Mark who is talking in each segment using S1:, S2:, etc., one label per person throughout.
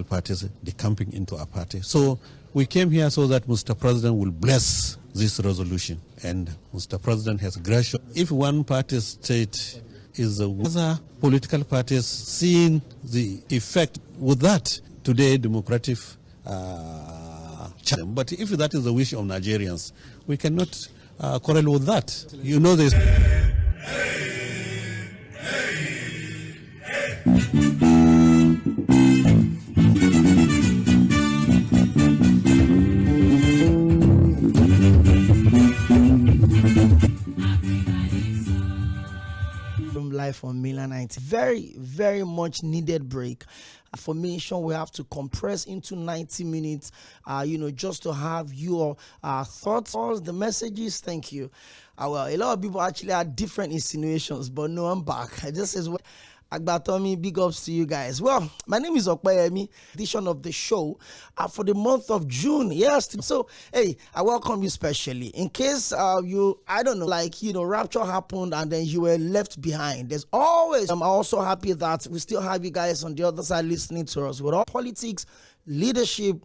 S1: parties decamping into a party. So we came here so that Mr. President will bless this resolution. And Mr. President has graciously, if one party state is the other political parties seeing the effect with that today democratic challenge. But if that is the wish of Nigerians, we cannot quarrel with that. You know this.
S2: Live on Milan 90. Very, very much needed break. Formation we have to compress into 90 minutes, just to have your thoughts, the messages. Thank you. Well, a lot of people actually had different insinuations, but no, I'm back. I just says, Agbatomi, big ups to you guys. Well, my name is ᴏᴜᴜᴜ, edition of the show for the month of June. Yes, so hey, I welcome you specially. In case rapture happened and then you were left behind. There's always. I'm also happy that we still have you guys on the other side listening to us with all politics, leadership,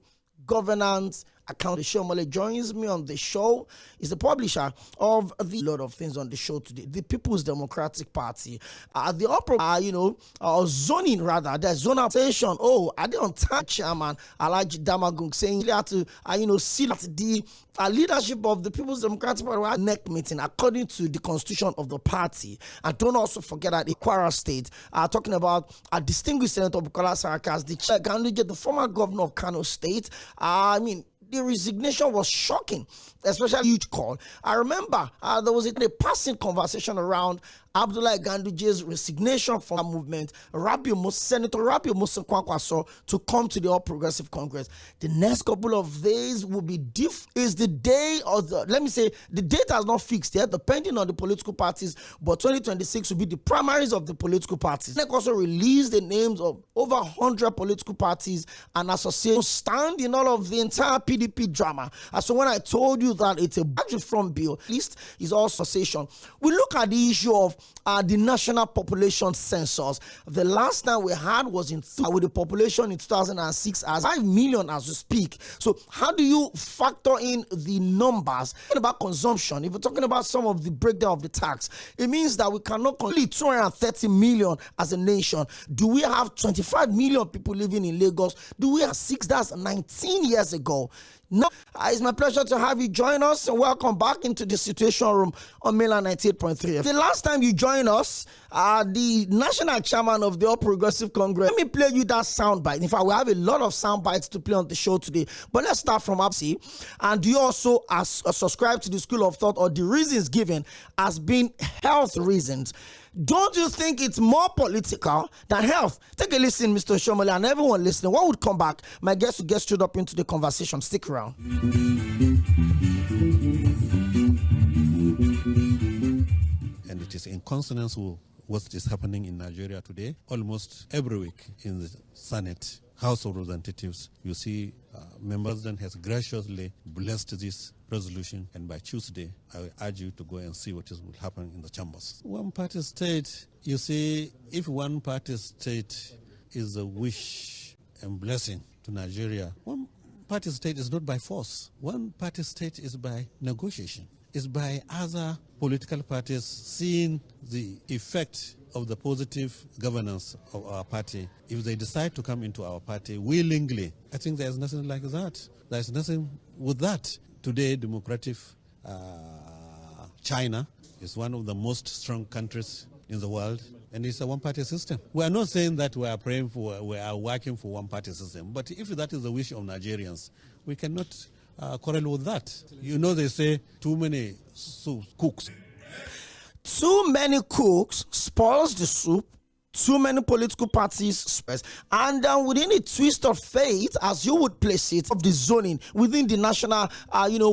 S2: governance. Account. Shomole joins me on the show. Is the publisher of the lot of things on the show today. The People's Democratic Party. The zoning rather. The zonal station. Oh, I didn't touch chairman Alæģ Damagung saying he had to see that the leadership of the People's Democratic Party were neck meeting according to the constitution of the party. And don't also forget that the Kwara State talking about a distinguished Senator Bukola Saraki as the former governor of Kano State. The resignation was shocking, especially huge call. I remember there was a passing conversation around Abdullahi Ganduje's resignation from the movement, Senator Rabiu Musa Kwankwaso, to come to the All Progressive Congress. The next couple of days will be is the day of the, the date has not fixed yet, depending on the political parties, but 2026 will be the primaries of the political parties. NEC also released the names of over 100 political parties and associations stand in all of the entire PDP drama. So when I told you that it's a budget from bill, at least is also association. We look at the issue of the national population census. The last time we had was with the population in 2006 as 5 million as we speak. So how do you factor in the numbers? About consumption, if we're talking about some of the breakdown of the tax, it means that we cannot complete 230 million as a nation. Do we have 25 million people living in Lagos? Do we have 6? That's 19 years ago. No, it's my pleasure to have you join us and welcome back into the Situation Room on Milan 98.3. The last time you joined us, the national chairman of the All Progressive Congress. Let me play you that sound bite. In fact, we have a lot of sound bites to play on the show today. But let's start from Absi. And do you also subscribe to the school of thought or the reasons given as being health reasons? Don't you think it's more political than health? Take a listen, Mr. Shomole, and everyone listening. When we come back, my guest will get straight up into the conversation. Stick around.
S1: And it is in consonance with what is happening in Nigeria today. Almost every week in the Senate, House of Representatives, you see members then has graciously blessed this resolution, and by Tuesday, I will urge you to go and see what will happen in the chambers. One party state, you see, if one party state is a wish and blessing to Nigeria, one party state is not by force. One party state is by negotiation. It's by other political parties seeing the effect of the positive governance of our party. If they decide to come into our party willingly, I think there's nothing like that. There's nothing with that. Today, democratic China is one of the most strong countries in the world, and it's a one-party system. We are not saying that we are working for one-party system, but if that is the wish of Nigerians, we cannot quarrel with that. You know, they say too many cooks.
S2: Too many cooks spoils the soup. Too many political parties, and within a twist of fate, as you would place it, of the zoning within the national,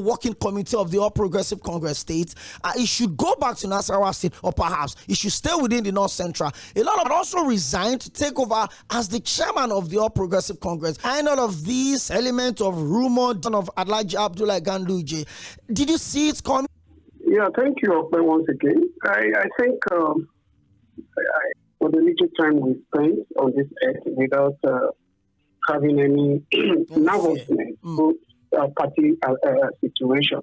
S2: working committee of the All Progressive Congress states, it should go back to Nasarawa State, or perhaps it should stay within the North Central. A lot of also resigned to take over as the chairman of the All Progressive Congress. And all of these elements of rumor of Alæģ Abdullahi Ganduje, did you see it coming?
S3: Yeah, thank you once again. I think for the little time we spent on this earth without having any nervousness to party situation.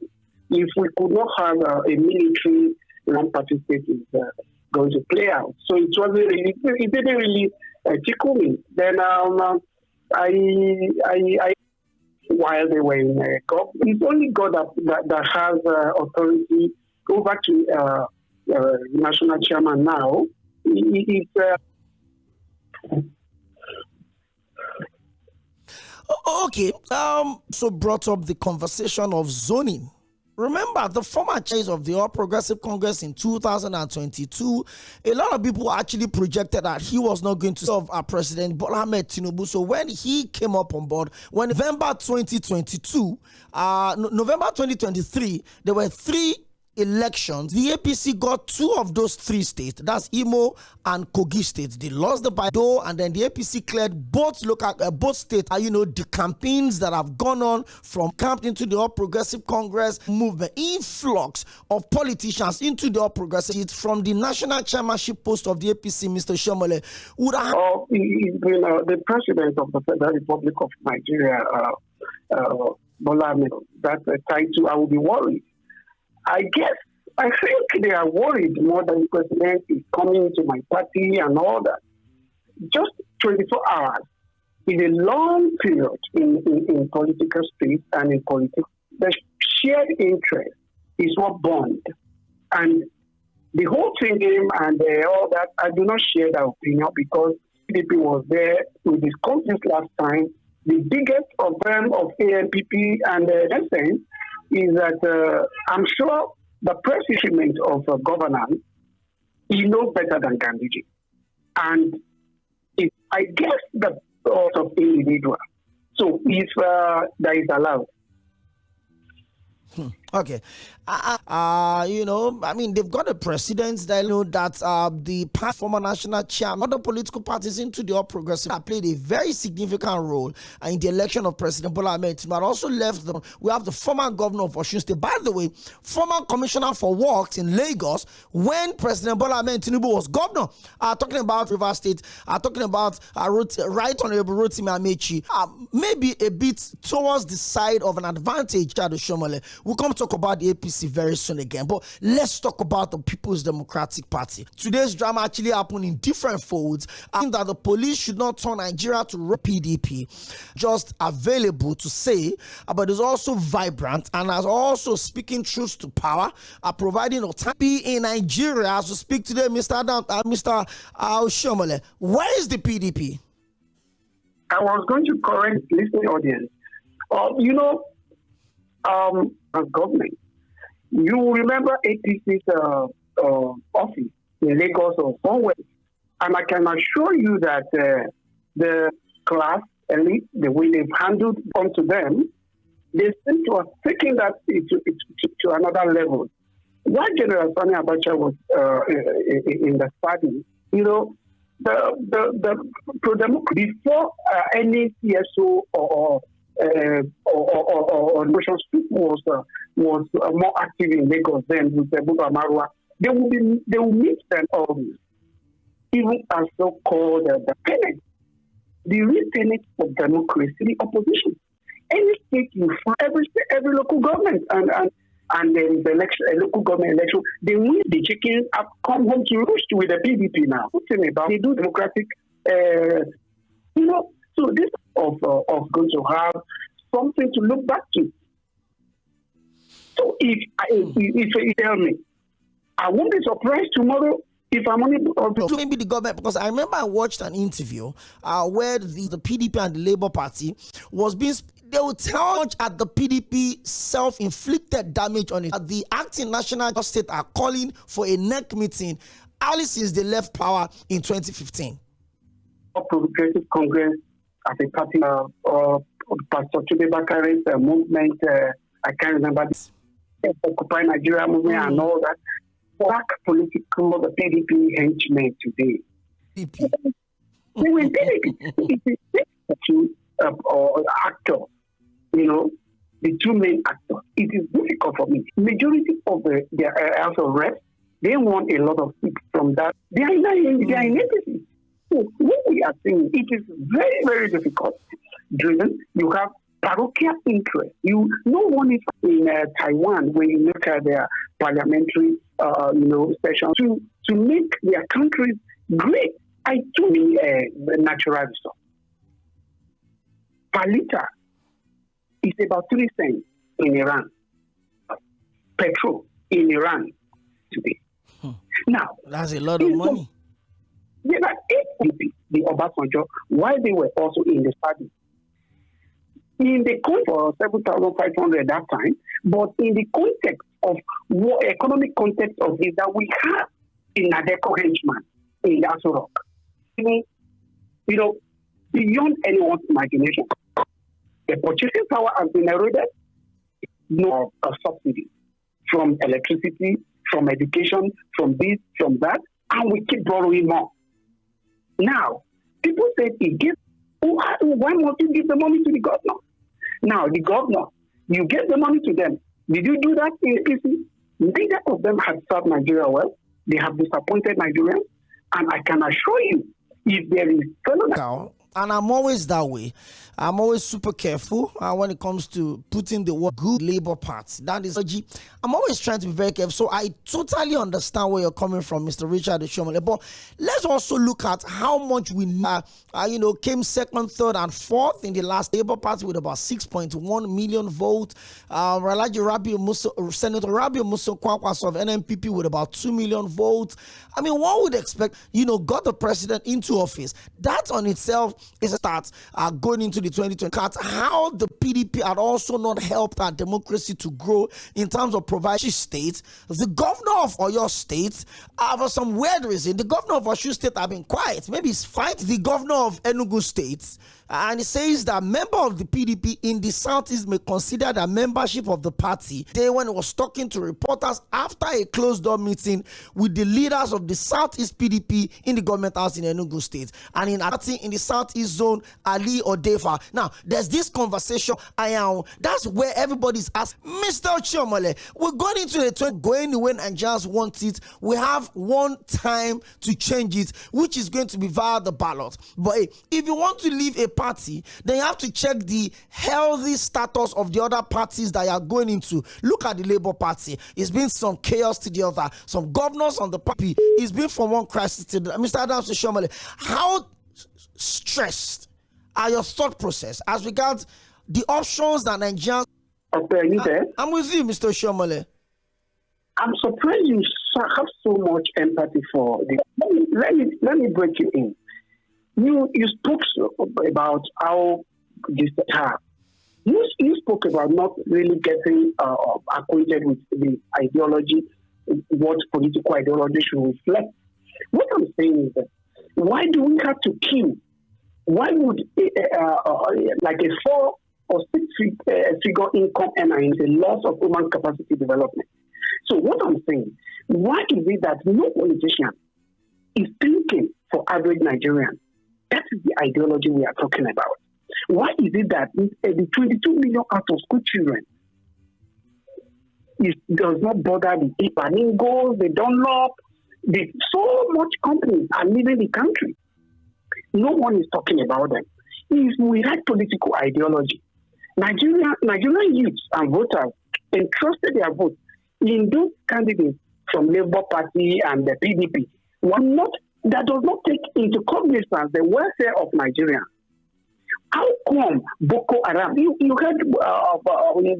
S3: If we could not have a military one-party state is going to play out. So it didn't really tickle me. Then while they were in government, it's only God that has authority over to national chairman now.
S2: Okay. So brought up the conversation of zoning. Remember, the former chair of the All Progressive Congress in 2022, a lot of people actually projected that he was not going to serve President Bola Ahmed Tinubu. So when he came up on board, when November 2023, there were 3 elections. The APC got 2 of those 3 states. That's Imo and Kogi states. They lost the Baido, and then the APC cleared both states. The campaigns that have gone on from camp into the All Progressive Congress movement, influx of politicians into the All Progressive from the national chairmanship post of the APC, Mr. Shomole, would have
S3: the president of the Federal Republic of Nigeria, Bola Ahmed, that's a title. I would be worried. I think they are worried more than the president is coming to my party and all that. Just 24 hours is a long period in political space and in politics. The shared interest is what bond. And the whole thing and all that, I do not share that opinion because PDP was there. We discussed this last time. The biggest of them of ANPP and SN is that I'm sure the president of governance, he knows better than Gandhiji. And I guess the thought of individual. So if that is allowed.
S2: Okay. They've got a precedent that that the past former national chairman, other political parties into the All Progressive have played a very significant role in the election of President Bola Ahmed Tinubu. But also left them. We have the former governor of Osun State, by the way, former commissioner for works in Lagos when President Bola Ahmed Tinubu was governor. Talking about Rivers State, talking about Right Honorable Rotimi Amechi, maybe a bit towards the side of an advantage. We'll come talk about the APC very soon again, but let's talk about the People's Democratic Party. Today's drama actually happened in different folds. I think that the police should not turn Nigeria to PDP, just available to say, but is also vibrant and is also speaking truth to power, providing autonomy in Nigeria. As we speak today, Mr. Shomole, where is the PDP?
S3: I was going to correct listening audience. As government, you remember APC's office in Lagos or somewhere, and I can assure you that the class elite, the way they've handled onto them, they seem to have taken that to another level. While General Sani Abacha was in the party, the pro-democracy before any CSO or National Street was more active in Lagos than with Buba Marwa. They will meet them always, even as so-called the tenants, the real tenants of democracy, the opposition. Any state you find, every local government and there is a local government election, they win the chicken up, come home to roost with the PDP now. They do democratic, so this of going to have something to look back to. So if you tell me, I won't be surprised tomorrow if I'm only
S2: maybe the government, because I remember I watched an interview where the PDP and the Labour Party was being. They will tell much at the PDP self-inflicted damage on it. The acting national state are calling for a NEC meeting early since they left power in 2015.
S3: Progressive Congress as a party or Pastor Chubebakare's movement, I can't remember this, Occupy Nigeria movement and all that. Black political, the PDP henchmen today. They will PDP. Actors, the two main actors. It is difficult for me. Majority of the House of Reps, they want a lot of seats from that. They are in APC. So what we are seeing, it is very, very difficult. Driven, you have parochial interest. No one is in Taiwan when you look at their parliamentary, sessions to make their countries great. I do mean the natural resource. Per liter is about 3 cents in Iran. Petrol in Iran today. Now,
S2: that's a lot of money.
S3: Yeah, but the Obasanjo, while they were also in the study, in the context for 7,500 that time, but in the context of economic context of this that we have in Adeco henchman in Aso Rock, beyond anyone's imagination, the purchasing power has been eroded. No subsidy from electricity, from education, from this, from that, and we keep borrowing more. Now, people say, why must you give the money to the governor? Now, the governor, you get the money to them. Did you do that in APC? Neither of them have served Nigeria well. They have disappointed Nigerians. And I can assure you, if there is fellow...
S2: And I'm always that way. I'm always super careful when it comes to putting the word good Labour Party. That is, I'm always trying to be very careful. So I totally understand where you're coming from, Mr. Richard Oshiomhole. But let's also look at how much we came second, third, and fourth in the last Labour Party with about 6.1 million votes. Senator Rabiu Musa Kwankwaso of NNPP with about 2 million votes. I mean, one would expect, got the president into office. That on itself is a start going into the 2020 cards. How the PDP had also not helped our democracy to grow in terms of providing states. The governor of Oyo State, for some weird reason, the governor of Osun State have been quiet. Maybe it's fight the governor of Enugu State. And it says that member of the PDP in the Southeast may consider the membership of the party. Day when he was talking to reporters after a closed-door meeting with the leaders of the Southeast PDP in the government house in Enugu State. And in the Southeast zone, Ali Odefa. Now, there's this conversation. That's where everybody's asked, Mr. Oshiomhole, we're going into the 20, going the way Nigerians want it. We have one time to change it, which is going to be via the ballot. But if you want to leave a party, then you have to check the healthy status of the other parties that you are going into. Look at the Labour Party. It's been some chaos to the other. Some governors on the party. It's been from one crisis to the other. Mr. Adams Oshiomhole, how stressed are your thought process as regards the options that Nigerians... I'm with you, Mr. Oshiomhole.
S3: I'm surprised you have so much empathy for this. Let me break you in. You spoke about how this you spoke about not really getting acquainted with the ideology, what political ideology should reflect. What I'm saying is that why do we have to kill? Why would like a 4 or 6 figure income earner is a loss of human capacity development? So what I'm saying, why is it that no politician is thinking for average Nigerian? That is the ideology we are talking about. Why is it that the 22 million out-of-school children does not bother the Ipaningos, the Dunlop, so much companies are leaving the country. No one is talking about them. If we had political ideology, Nigerian youths and voters entrusted their vote in those candidates from Labour Party and the PDP. That does not take into cognizance the welfare of Nigerians. How come Boko Haram? You heard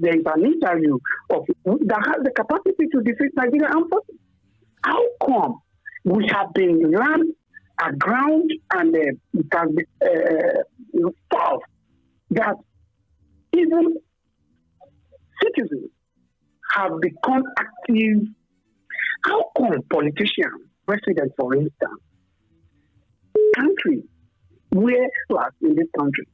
S3: there is an interview that has the capacity to defeat Nigerian armed forces. How come we have been run aground and it has been solved that even citizens have become active? How come politicians, presidents, for instance, country where class in this country?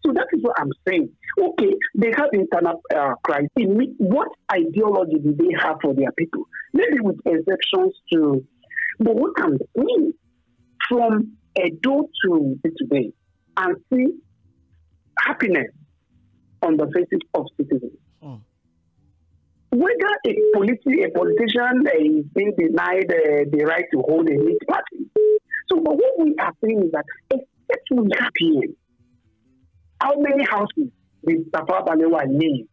S3: So that is what I'm saying. Okay, they have internal crisis. What ideology do they have for their people? Maybe with exceptions to, but what I'm saying from Edo to today and see happiness on the faces of citizens. Whether a politician is being denied the right to hold a mixed party. So, but what we are saying is that except we happen, how many houses did Tafawa Balewa need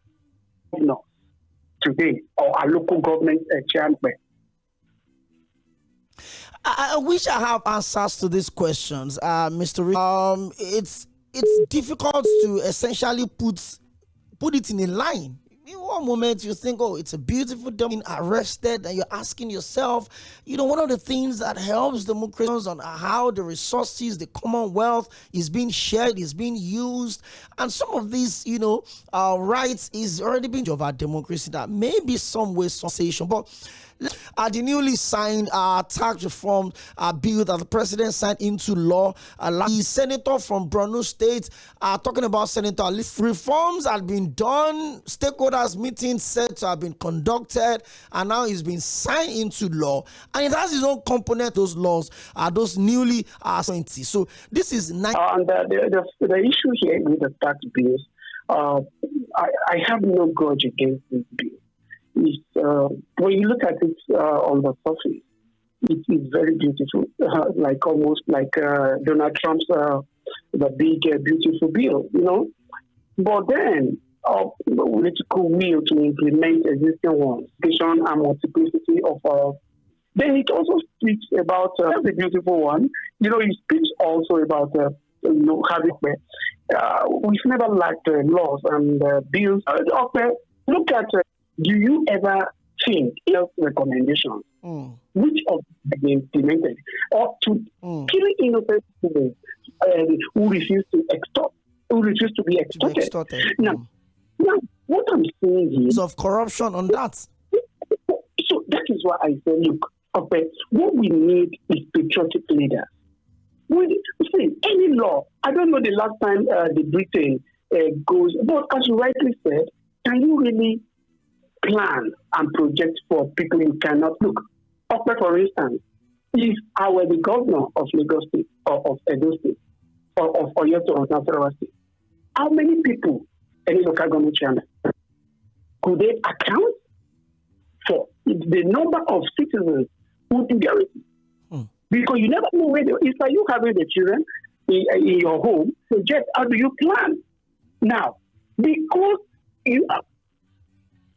S3: today, or our local government chairman?
S2: I wish I have answers to these questions, Mr. It's difficult to essentially put it in a line. In one moment you think, oh, it's a beautiful day, being arrested, and you're asking yourself, one of the things that helps democracies on how the resources, the commonwealth is being shared, is being used, and some of these, rights is already being of our democracy that may be some way sensation, but the newly signed tax reform bill that the president signed into law, the senator from Borno State talking about senator reforms had been done, stakeholders meetings said to have been conducted, and now it's been signed into law, and it has its own component. Those laws are those newly 20. So this is the
S3: issue here with the tax bills. I have no grudge against this bill. When you look at it on the surface, it is very beautiful, almost like Donald Trump's the big beautiful bill, But then, political will to implement existing ones, and multiplicity of. Then it also speaks about the beautiful one. It speaks also about having. We've never lacked laws and bills. Look at. Do you ever think health recommendations, which of them been implemented, or to killing innocent students who refuse to be extorted? Now, what I'm saying here
S2: is of corruption on that.
S3: So that is why I say, look, what we need is patriotic leaders. See, any law. I don't know the last time the Britain goes, but as you rightly said, can you really plan and project for people you cannot look? For instance, if I were the governor of Lagos State or of Edo State or of Nasarawa State, how many people any local government chairman could they account for the number of citizens who do their research? Because you never know where it's like you having the children in your home. So just how do you plan? Now, because you are.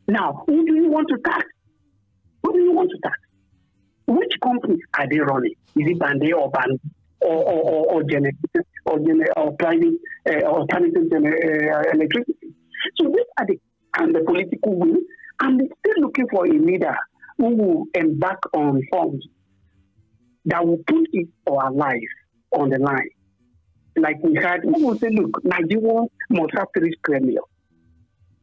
S3: Now, who do you want to tax? Who do you want to tax? Which companies are they running? Is it Bande or Band or generated or private alternative electricity? So these are the political will, and they're still looking for a leader who will embark on reforms that will put it for our life on the line. Like we had, we will say, look, Nigeria must have 3 square meals.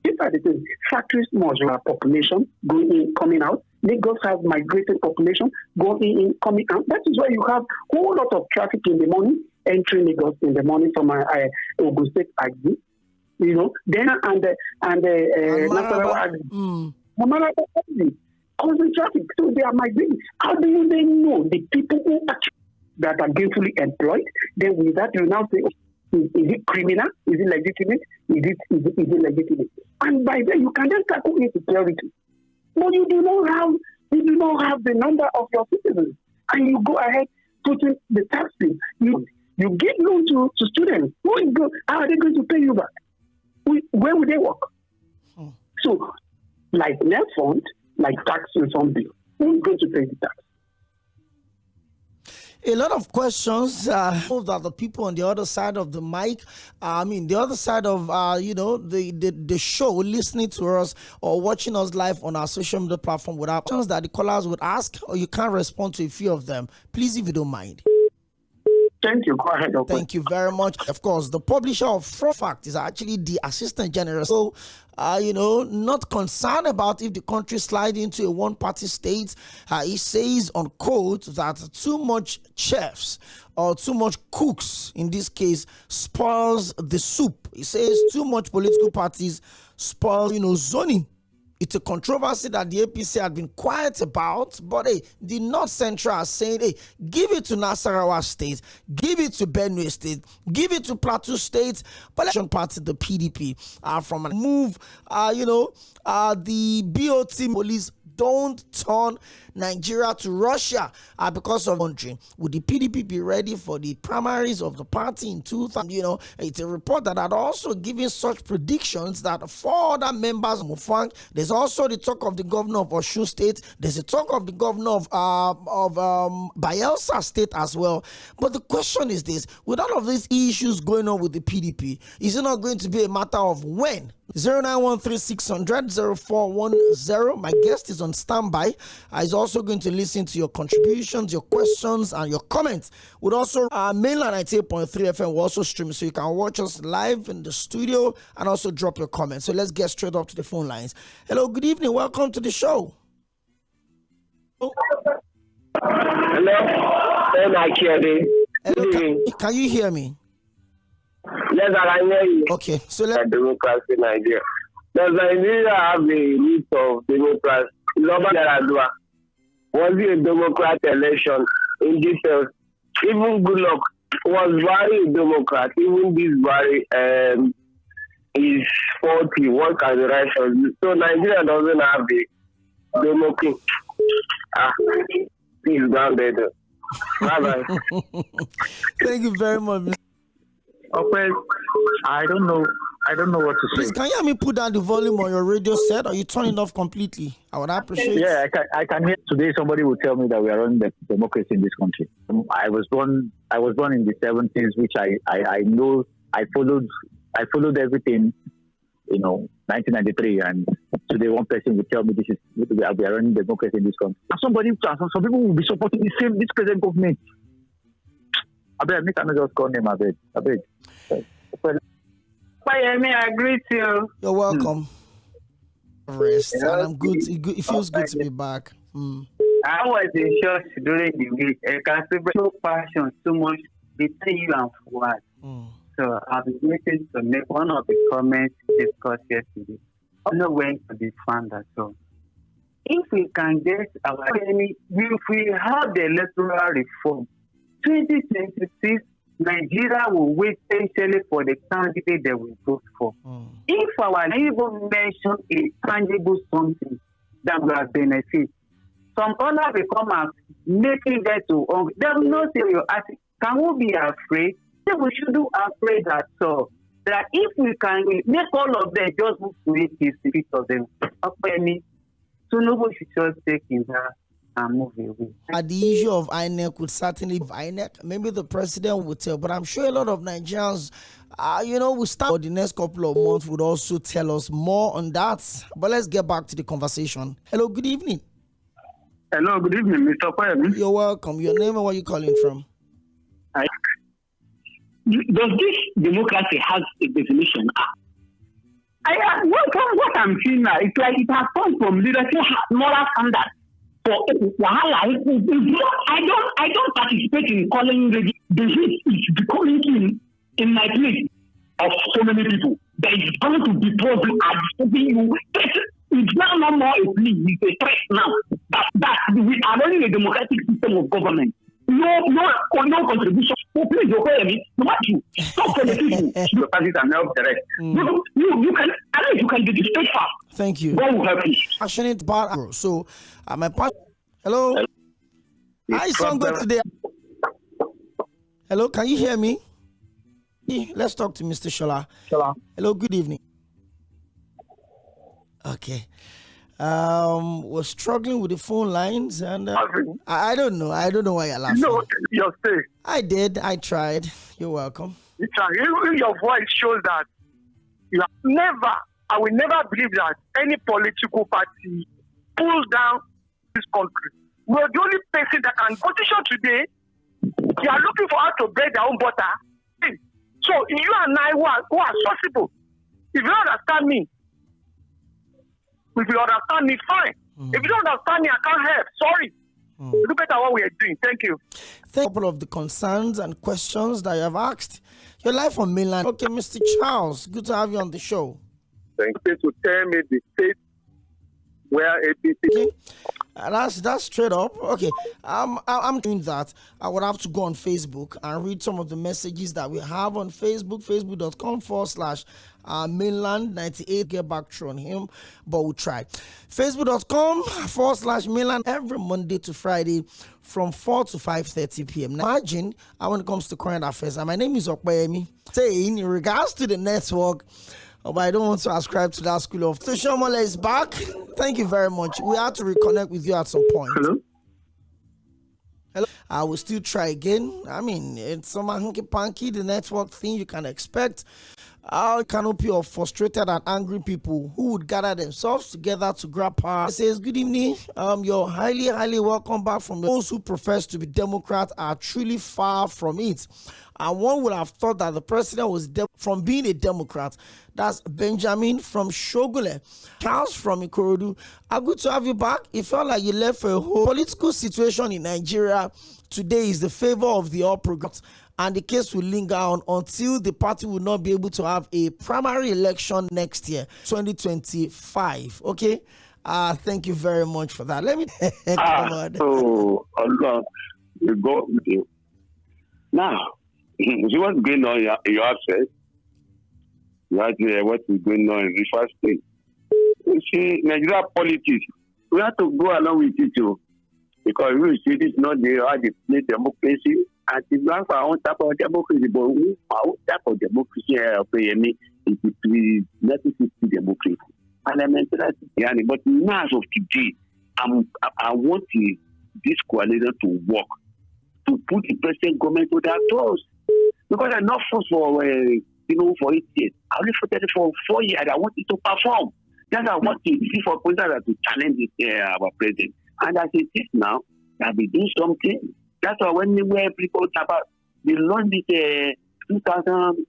S3: These are the things. Factories must have population going in, coming out. Lagos has migrated population going in, coming out. That is why you have a whole lot of traffic in the morning, entering Lagos in the morning from Ogun State exit. Then Nasarawa exit. Cause the traffic, so they are migrating. How do you then know the people who actually that are gainfully employed? Then with that, you now say, is it criminal? Is it legitimate? Is it legitimate? And by then you can then tackle insecurity. But you do not have the number of your citizens, and you go ahead putting the tax bill. You give loan to students. How are they going to pay you back? Where would they work? So, like net fund, like tax reform bill, who's going to pay the tax?
S2: A lot of questions that the people on the other side of the mic, the other side of, the show, listening to us or watching us live on our social media platform would have questions that the callers would ask, or you can't respond to a few of them. Please, if you don't mind.
S3: Thank you. Go ahead. Okay.
S2: Thank you very much. Of course, the publisher of Fact is actually the Assistant General. So, not concerned about if the country slide into a one-party state. He says, on quote, that too much chefs or too much cooks, in this case, spoils the soup. He says too much political parties spoil, zoning. It's a controversy that the APC had been quiet about, but the North Central are saying, give it to Nasarawa State, give it to Benue State, give it to Plateau State, but election party, the PDP, from a move, the BOT police don't turn Nigeria to Russia because of country. Would the PDP be ready for the primaries of the party in 2000? You know, it's a report that had also given such predictions that 4 other members of Mufang. There's also the talk of the governor of Osun State. There's a talk of the governor of Bayelsa State as well. But the question is this: with all of these issues going on with the PDP, is it not going to be a matter of when? 0913-600-0410. My guest is on standby. He's also going to listen to your contributions, your questions, and your comments. Would also mainland 98.3 FM will also stream, so you can watch us live in the studio and also drop your comments. So let's get straight up to the phone lines. Hello, good evening. Welcome to the show.
S4: Hello.
S2: Hello, can you hear me?
S4: Yes, I can hear you.
S2: Okay, so let's.
S4: Democracy in Nigeria. Does Nigeria have a root of democracy? Was it a democrat election in details? Even Goodluck was very a democrat. Even this very is faulty. What can the right? So Nigeria doesn't have a democracy. Please grounded. Bye-bye.
S2: Thank you very much.
S5: Okay, I don't know what to say.
S2: Please, can you help me put down the volume on your radio set, or you turn it off completely? I would appreciate it.
S5: Yeah, I can hear. Today somebody will tell me that we are running the democracy in this country. I was born in the 70s, which I know. I followed everything, 1993, and today one person will tell me we are running democracy in this country. Some people will be supporting this present government. I cannot just call name. I beg.
S6: I greet you.
S2: You're welcome. Rest, and I'm good. It feels good to be back.
S6: I was in church during the week. I can see so passion, so much between you and Fuad. So I'll be waiting to make one of the comments discussed yesterday. I don't know when to be found at all. If we can get our enemy, if we have the electoral reform, 2026, Nigeria will wait patiently for the candidate that we vote for. If our neighbor mention a tangible something that will benefit, some other will come and making that to they will not say you ask, can we be afraid? Then we should do afraid at all. That if we can make all of them just move to it, the of them up any, so nobody should just take in that.
S2: The issue of INEC would certainly be INEC. Maybe the president would tell, but I'm sure a lot of Nigerians, will start for the next couple of months would also tell us more on that. But let's get back to the conversation. Hello, good evening.
S3: Hello, good evening, Mr. Kwame.
S2: You're welcome. Your name and where you calling from?
S3: Does this democracy have a definition? What I'm seeing now, it's like it has come from leadership moral standards. For Wahala, I don't participate in calling the heat is becoming in my place of so many people. There is going to be problem at you. It's now no more a plea, it's a threat now. That we are running a democratic system of government. No contribution. So please, you hear me? What you stop for the people. The parties are now direct. You can, at least you can be straight fast.
S2: Thank you.
S3: God will help you.
S2: Passionate about so my passion. Hello. Hi, sound good today. Hello, can you hear me? Let's talk to Mr. Shola. Hello, good evening. Okay. We're struggling with the phone lines, and I don't know. I don't know why you're laughing.
S3: No, you're safe.
S2: I did. I tried. You're welcome.
S3: Your voice shows that you have never. I will never believe that any political party pulls down this country. We're the only person that can position today. They are looking for how to break their own butter. So you and I who are possible. If you don't understand me, fine. If you don't understand me, I can't help. Sorry. Look at what we are doing. Thank you.
S2: Thank you. A couple of the concerns and questions that you have asked. Your life on mainland. Okay, Mr. Charles, good to have you on the show.
S4: Thank you to tell me the state where APC.
S2: Okay. That's straight up. Okay, I'm doing that. I would have to go on Facebook and read some of the messages that we have on Facebook, facebook.com/ Mainland 98, get back through on him, but we'll try. Facebook.com/mainland every Monday to Friday from 4 to 5:30 p.m. Now, imagine when it comes to current affairs, and my name is ᴏᴏᴜ, saying in regards to the network, but I don't want to ascribe to that school of. C쏘ᴛᴜᴏ is back. Thank you very much. We have to reconnect with you at some point.
S3: Hello?
S2: Hello. I will still try again. I mean, it's some hanky-panky, the network thing you can expect. Our canopy of frustrated and angry people who would gather themselves together to grab power. It says, good evening. You're highly welcome back from those who profess to be Democrats are truly far from it. And one would have thought that the president was from being a Democrat. That's Benjamin from Shogunle. Charles from Ikorodu. Good to have you back. It felt like you left for a whole political situation in Nigeria. Today is the favor of the all programs, and the case will linger on until the party will not be able to have a primary election next year, 2025. Okay? Thank you very much for that. Let me come on.
S3: So, Allah, we go with you. Now, see what's going on in your access. Right there, what is going on in Rivers State. You see, Nigeria politics, we have to go along with it too. Because we see this not the democracy, and the ground for our own type of democracy, but our own type of democracy is the pre-1960 democracy. Parliamentary, but now as of today, I want this coalition to work, to put the present government to their toes. Because I'm not forced for for 8 years. I only voted for 4 years. I want it to perform. That's what I want to see for president to challenge our president. And as it is now, that we do something. That's why when people talk about the launch this 2000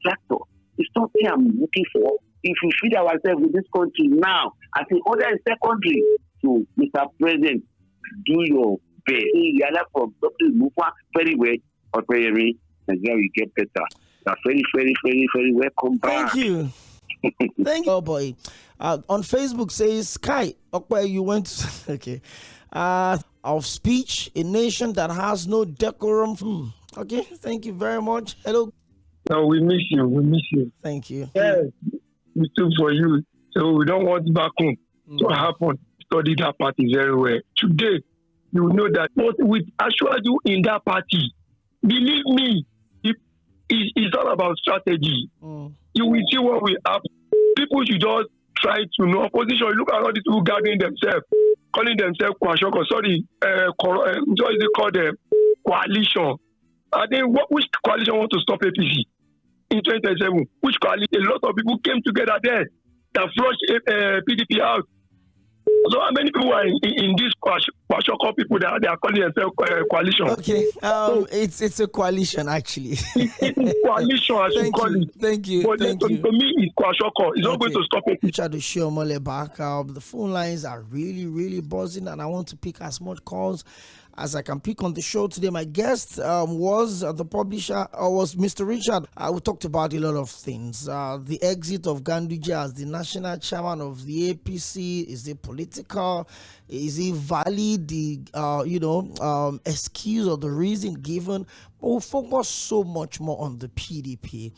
S3: tractor, it's something I'm looking for. If we feed ourselves with this country now, I think other secondary to Mr. President, do your best. You are from move very well, or very Nigeria will get better. That's very welcome back.
S2: Thank you. Thank you. Oh boy. On Facebook says Sky Oᴏᴜ, you went okay. Of speech, a nation that has no decorum. Okay, thank you very much. Hello.
S7: No, we miss you.
S2: Thank you.
S7: Yes, we stood for you. So we don't want back home to happen. Study that party very well. Today, you know that what with Ashwaju in that party, believe me, it's all about strategy. You will see what will happen. People should just try to know opposition. Look at all these people gathering themselves, calling themselves Kwashoko. Sorry, what is it called? Coalition. I think which coalition want to stop APC in 2027? Which coalition? A lot of people came together there that flushed PDP out. So how many people are in this Kwashoko people that they are calling themselves coalition?
S2: Okay, it's a coalition actually.
S7: It's coalition as you call it.
S2: Thank you.
S7: But
S2: Thank you.
S7: For me, it's Kwashoko. It's not going to stop it.
S2: C쏘ᴛᴜᴏ back. The phone lines are really buzzing, and I want to pick as much calls as I can pick on the show today. My guest was the publisher, was Mr. Richard. We talked about a lot of things. The exit of Ganduje as the national chairman of the APC. Is it political? Is it valid? The excuse or the reason given? But we focus so much more on the PDP.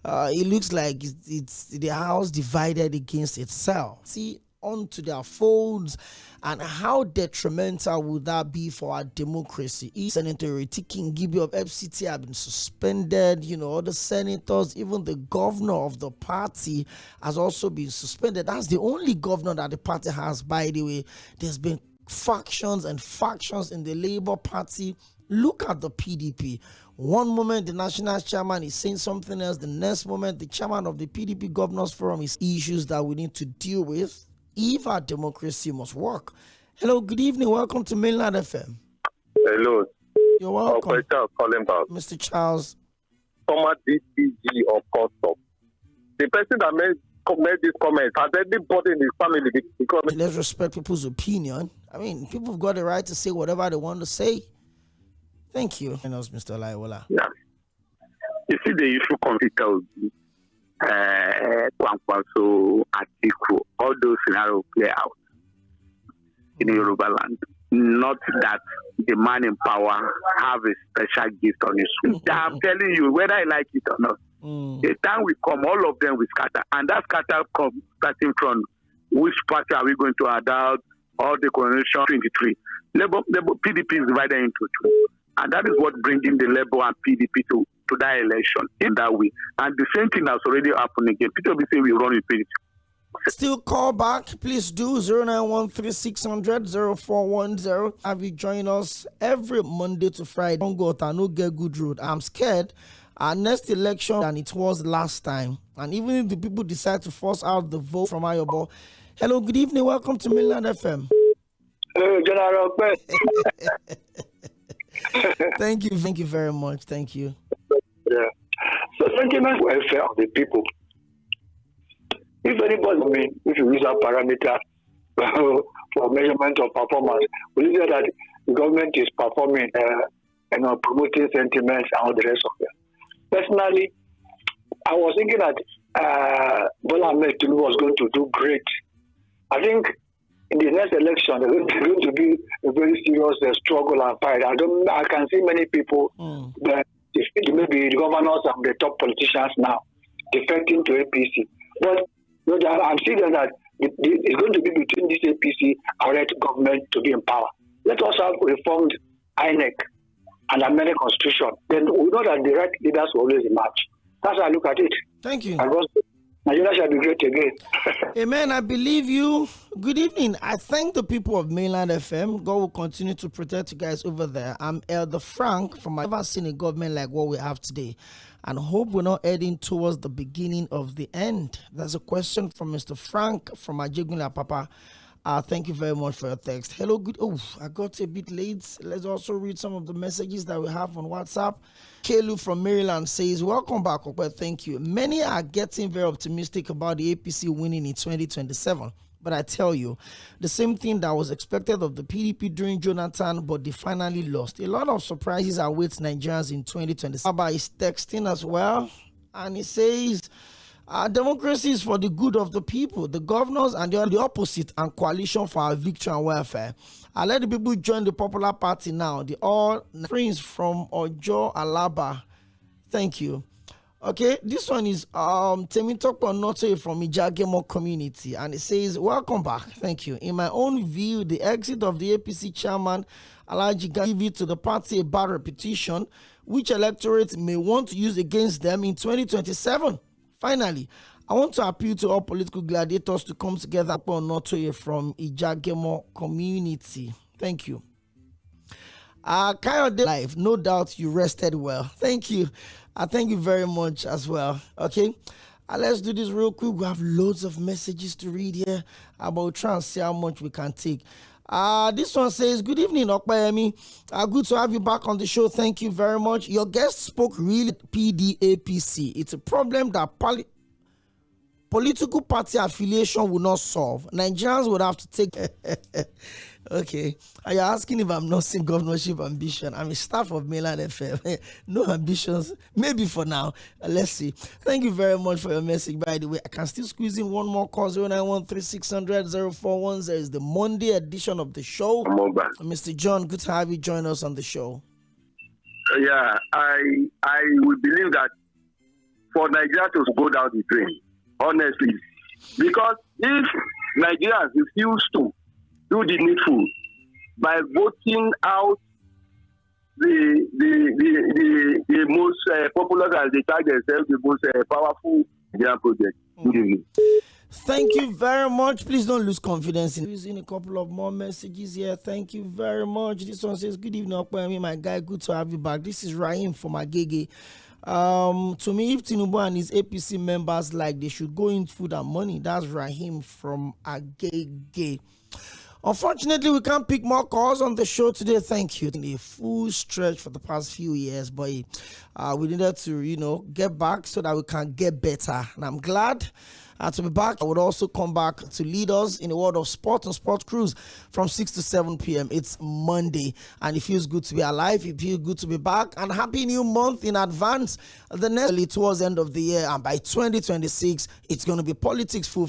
S2: It looks like it's the house divided against itself. See, onto their folds, and how detrimental would that be for our democracy? Senator Kingibe of FCT have been suspended, other senators, even the governor of the party has also been suspended. That's the only governor that the party has, by the way. There's been factions in the Labour Party. Look at the PDP. One moment the national chairman is saying something else, the next moment the chairman of the PDP Governors Forum is issues that we need to deal with if our democracy must work. Hello, good evening. Welcome to Mainland FM.
S8: Hello.
S2: You're welcome.
S8: Calling back.
S2: Mr. Charles.
S8: Former DCG of Custom. The person that made this comment, has anybody in his family because
S2: let's respect people's opinion. I mean, people have got the right to say whatever they want to say. Thank you. And that was Mr. Olaiwola.
S8: Yeah. You see the issue conflict Kwankwaso, Atiku, all those scenarios play out in Yoruba land. Not that the man in power have a special gift on his suit. I'm telling you, whether I like it or not, The time will come, all of them will scatter. And that scatter comes starting from which party are we going to adopt, or the coalition 23. PDP is divided into two. And that is what bringing the Labour and PDP to that election in that way. And the same thing has already happened again. People will say we run with PDP.
S2: Still call back, please do 0913-600-0410. Have you join us every Monday to Friday? Don't go to no get good road. I'm scared our next election than it was last time. And even if the people decide to force out the vote from Ayobo. Hello, good evening. Welcome to Mainland FM.
S7: Hello, General.
S2: Thank you very much. Thank you.
S7: Yeah. So sentiment welfare of the people. If anybody, if you use that parameter for measurement of performance, we say that the government is performing, promoting sentiments and all the rest of them. Personally, I was thinking that Bola Ahmed Tinubu was going to do great. I think in the next election, there's going to be a very serious struggle and fight. I can see many people that maybe the governors and the top politicians now defecting to APC. But I'm seeing that it's going to be between this APC and the government to be in power. Let us have reformed INEC and amended constitution. Then we know that the right leaders will always emerge. That's how I look at it.
S2: Thank you.
S7: And Nigeria shall be great again.
S2: Amen. I believe you. Good evening. I thank the people of Mainland FM. God will continue to protect you guys over there. I'm Elder Frank from I've never seen a government like what we have today, and hope we're not heading towards the beginning of the end. There's a question from Mr. Frank from Ajegunle Papa. Thank you very much for your text. Hello, good. Oh, I got a bit late. Let's also read some of the messages that we have on WhatsApp. Kelu from Maryland says, welcome back, Okwe. Thank you. Many are getting very optimistic about the APC winning in 2027. But I tell you, the same thing that was expected of the PDP during Jonathan, but they finally lost. A lot of surprises await Nigerians in 2027. Baba is texting as well, and he says, democracy is for the good of the people, the governors, and the opposite, and coalition for our victory and welfare. I let the people join the popular party now. The all Prince from Ojo Alaba. Thank you. Okay, this one is Tᴏɪᴛᴛᴇʀ from Ijagemo community, and it says, welcome back. Thank you. In my own view, the exit of the APC chairman Alæģ gave it to the party a bad reputation, which electorate may want to use against them in 2027. Finally, I want to appeal to all political gladiators to come together Tᴏɪᴛᴛᴇʀ from Ijagemo community. Thank you. Kayode Life, no doubt you rested well. Thank you. Thank you very much as well. Okay, let's do this real quick. We have loads of messages to read here. About try and see how much we can take. This one says, good evening, Okpayemi. Good to have you back on the show. Thank you very much. Your guest spoke really PDAPC. It's a problem that political party affiliation will not solve. Nigerians would have to take... Okay. Are you asking if I'm not seeing governorship ambition? I'm a staff of Mainland FM. No ambitions. Maybe for now. Let's see. Thank you very much for your message, by the way. I can still squeeze in one more call. 0913-600-0410 is the Monday edition of the show. Mr. John, good to have you join us on the show.
S8: Yeah, I would believe that for Nigeria to go down the drain, honestly, because if Nigerians refuse to do the needful by voting out the most popular and they tag themselves the most powerful Nigerian project.
S2: Thank you very much. Please don't lose confidence in using a couple of more messages here. Thank you very much. This one says, good evening, Okpayemi, my guy. Good to have you back. This is Rahim from Agege. To me, if Tinubu and his APC members like, they should go in food and money. That's Rahim from Agege. Unfortunately, we can't pick more calls on the show today. Thank you. A full stretch for the past few years, but we needed to, get back so that we can get better. And I'm glad to be back. I would also come back to lead us in the world of sport and sport cruise from 6 to 7 p.m. It's Monday, and it feels good to be alive. It feels good to be back. And happy new month in advance. The next towards the end of the year, and by 2026, it's going to be politics full.